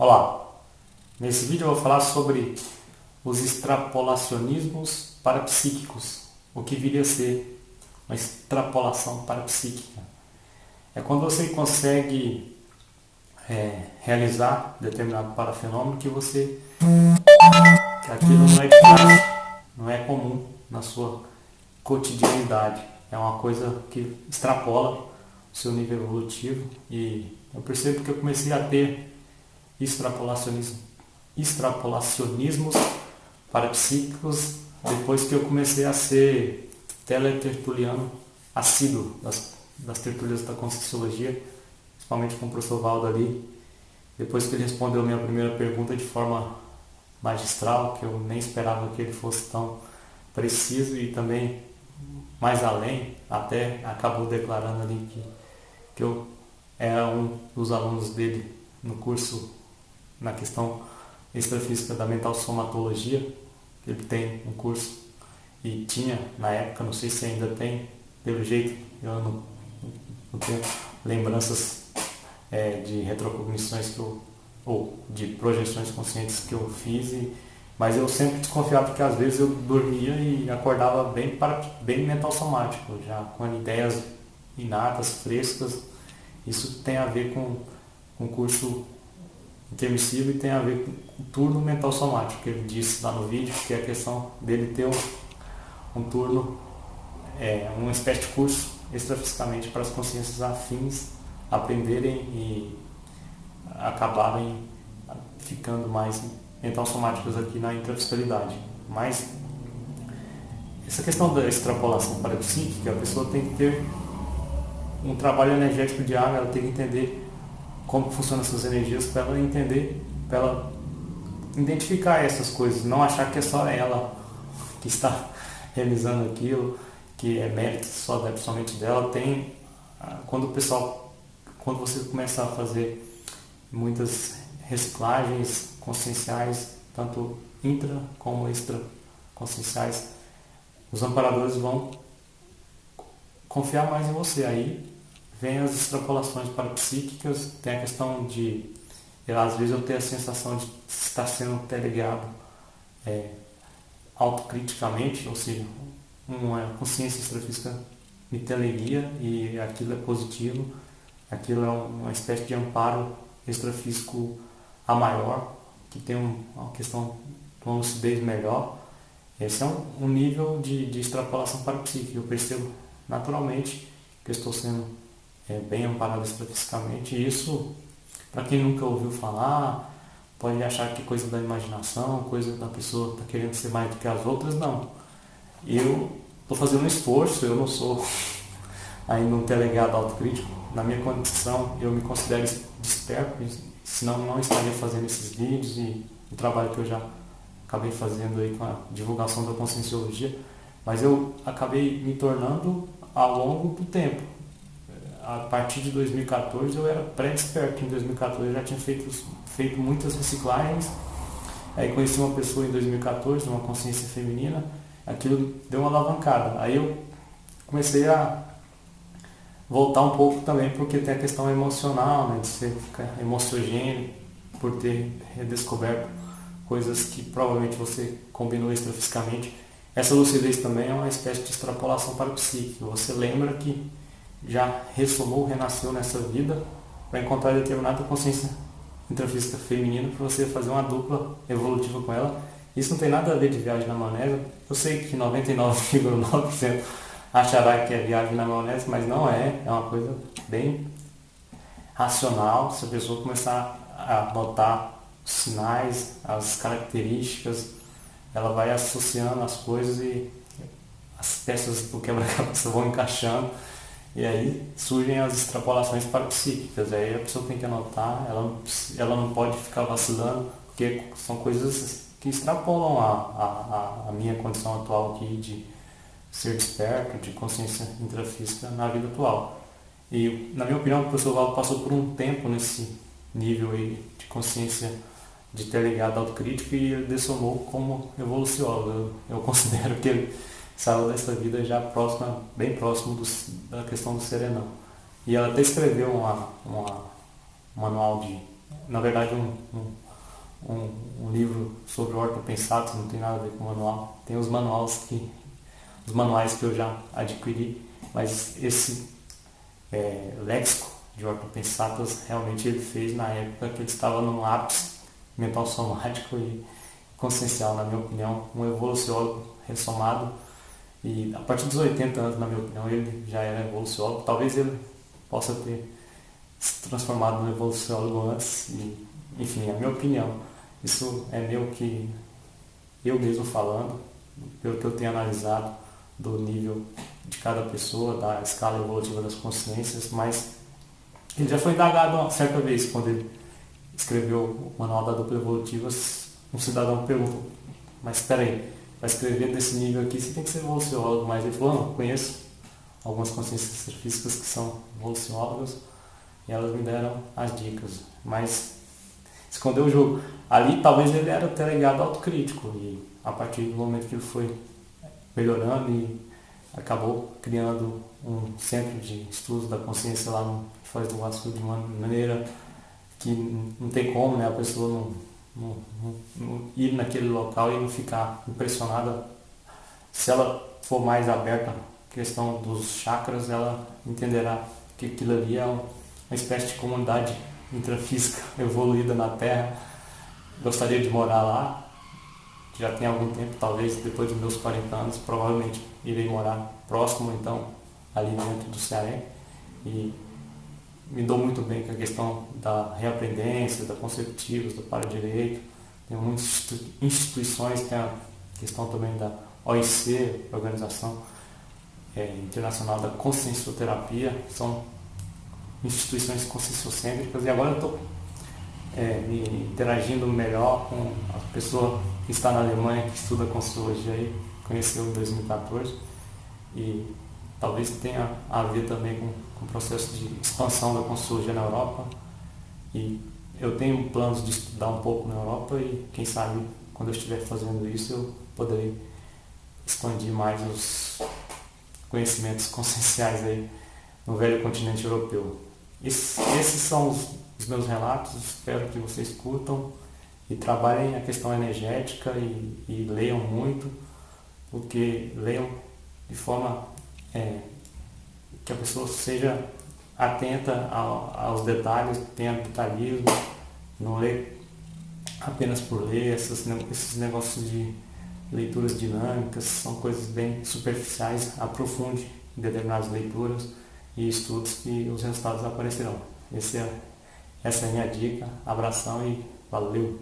Olá, nesse vídeo eu vou falar sobre os extrapolacionismos parapsíquicos, o que viria a ser uma extrapolação parapsíquica. É quando você consegue realizar determinado parafenômeno que aquilo não é de prática, não é comum na sua cotidianidade. É uma coisa que extrapola o seu nível evolutivo e eu percebo que eu comecei a ter extrapolacionismos parapsíquicos depois que eu comecei a ser teletertuliano assíduo das tertulias da Conscienciologia, principalmente com o professor Valdo ali, depois que ele respondeu a minha primeira pergunta de forma magistral, que eu nem esperava que ele fosse tão preciso e também mais além, até acabou declarando ali que eu era um dos alunos dele no curso na questão extrafísica da mental somatologia. Ele tem um curso e tinha na época, não sei se ainda tem, pelo jeito eu não tenho lembranças de retrocognições ou de projeções conscientes que eu fiz, mas eu sempre desconfiava porque às vezes eu dormia e acordava bem mental somático, já com ideias inatas, frescas. Isso tem a ver com o curso intermissivo e tem a ver com o turno mental somático, que ele disse lá no vídeo, que é a questão dele ter um turno, uma espécie de curso extrafisicamente para as consciências afins aprenderem e acabarem ficando mais mental somáticas aqui na intrafiscalidade. Mas essa questão da extrapolação parapsíquica, a pessoa tem que ter um trabalho energético diário, ela tem que entender como funcionam essas energias para ela entender, para ela identificar essas coisas, não achar que é só ela que está realizando aquilo, que é mérito somente dela. Quando você começa a fazer muitas reciclagens conscienciais, tanto intra como extra conscienciais, os amparadores vão confiar mais em você. Aí vem as extrapolações parapsíquicas, tem a questão de, às vezes eu tenho a sensação de estar sendo teleguiado autocriticamente, ou seja, uma consciência extrafísica me teleguia e aquilo é positivo, aquilo é uma espécie de amparo extrafísico a maior, que tem uma questão de uma lucidez melhor. Esse é um nível de extrapolação parapsíquica. Eu percebo naturalmente que eu estou sendo bem amparado extrafisicamente, e isso, para quem nunca ouviu falar, pode achar que é coisa da imaginação, coisa da pessoa que está querendo ser mais do que as outras. Não. Eu estou fazendo um esforço, eu não sou ainda um delegado autocrítico. Na minha condição, eu me considero desperto, senão não estaria fazendo esses vídeos e o trabalho que eu já acabei fazendo aí com a divulgação da Conscienciologia, mas eu acabei me tornando ao longo do tempo. A partir de 2014 eu era pré-desperto. Em 2014 eu já tinha feito muitas reciclagens. Aí conheci uma pessoa em 2014, uma consciência feminina, aquilo deu uma alavancada. Aí eu comecei a voltar um pouco também, porque tem a questão emocional, né, de você ficar emociogênico por ter redescoberto coisas que provavelmente você combinou extrafisicamente. Essa lucidez também é uma espécie de extrapolação parapsíquica. Você lembra que já ressomou, renasceu nessa vida para encontrar determinada consciência intrafísica feminina para você fazer uma dupla evolutiva com ela. Isso não tem nada a ver de viagem na maionese. Eu sei que 99,9% achará que é viagem na maionese, mas não é. É uma coisa bem racional. Se a pessoa começar a notar os sinais, as características, ela vai associando as coisas e as peças do quebra-cabeça vão encaixando. E aí surgem as extrapolações parapsíquicas. Aí a pessoa tem que anotar, ela não pode ficar vacilando, porque são coisas que extrapolam a minha condição atual aqui de ser desperto, de consciência intrafísica na vida atual. E, na minha opinião, o professor Valdo passou por um tempo nesse nível aí de consciência de ter ligado autocrítico e ele dessomou como evoluciólogo. Eu considero que ele saiu dessa vida já bem próximo da questão do serenão. E ela até escreveu um manual na verdade, um livro sobre ortopensatos, não tem nada a ver com manual. Tem os manuais que eu já adquiri, mas esse léxico de ortopensatos realmente ele fez na época que ele estava no ápice mental somático e consciencial, na minha opinião, um evoluciólogo ressomado. E a partir dos 80 anos, na minha opinião, ele já era evoluciólogo. Talvez ele possa ter se transformado no evoluciólogo antes. E, enfim, é a minha opinião. Isso é meio que eu mesmo falando, pelo que eu tenho analisado do nível de cada pessoa, da escala evolutiva das consciências, mas ele já foi indagado uma certa vez, quando ele escreveu o Manual da Dupla Evolutiva, um cidadão perguntou, mas espera aí, para escrever desse nível aqui você tem que ser evoluciólogo, mas ele falou, não, conheço algumas consciências extrafísicas que são evoluciólogas e elas me deram as dicas, mas escondeu o jogo. Ali talvez ele era até ligado autocrítico e a partir do momento que ele foi melhorando e acabou criando um centro de estudos da consciência lá no Foz do Iguaçu de uma maneira que não tem como, né, a pessoa não ir naquele local e não ficar impressionada. Se ela for mais aberta à questão dos chakras, ela entenderá que aquilo ali é uma espécie de comunidade intrafísica evoluída na Terra. Gostaria de morar lá, já tem algum tempo, talvez depois dos meus 40 anos, provavelmente irei morar próximo, então, ali dentro do Ceará. E me dou muito bem com a questão da reaprendência, da conceptivos, do para-direito. Tem muitas instituições, tem a questão também da OIC, Organização Internacional da Consciencioterapia, são instituições conscienciocêntricas, e agora eu estou me interagindo melhor com a pessoa que está na Alemanha, que estuda Conscienciologia e conheceu em 2014, e talvez tenha a ver também com o processo de expansão da Conscienciologia na Europa, e eu tenho planos de estudar um pouco na Europa e quem sabe quando eu estiver fazendo isso eu poderei expandir mais os conhecimentos conscienciais aí no velho continente europeu. Esses são os meus relatos, espero que vocês curtam e trabalhem a questão energética e leiam muito, porque leiam de forma que a pessoa seja atenta aos detalhes, tenha detalhismo, não lê apenas por ler, esses negócios de leituras dinâmicas, são coisas bem superficiais, aprofunde em determinadas leituras e estudos que os resultados aparecerão. Essa é a minha dica, abração e valeu!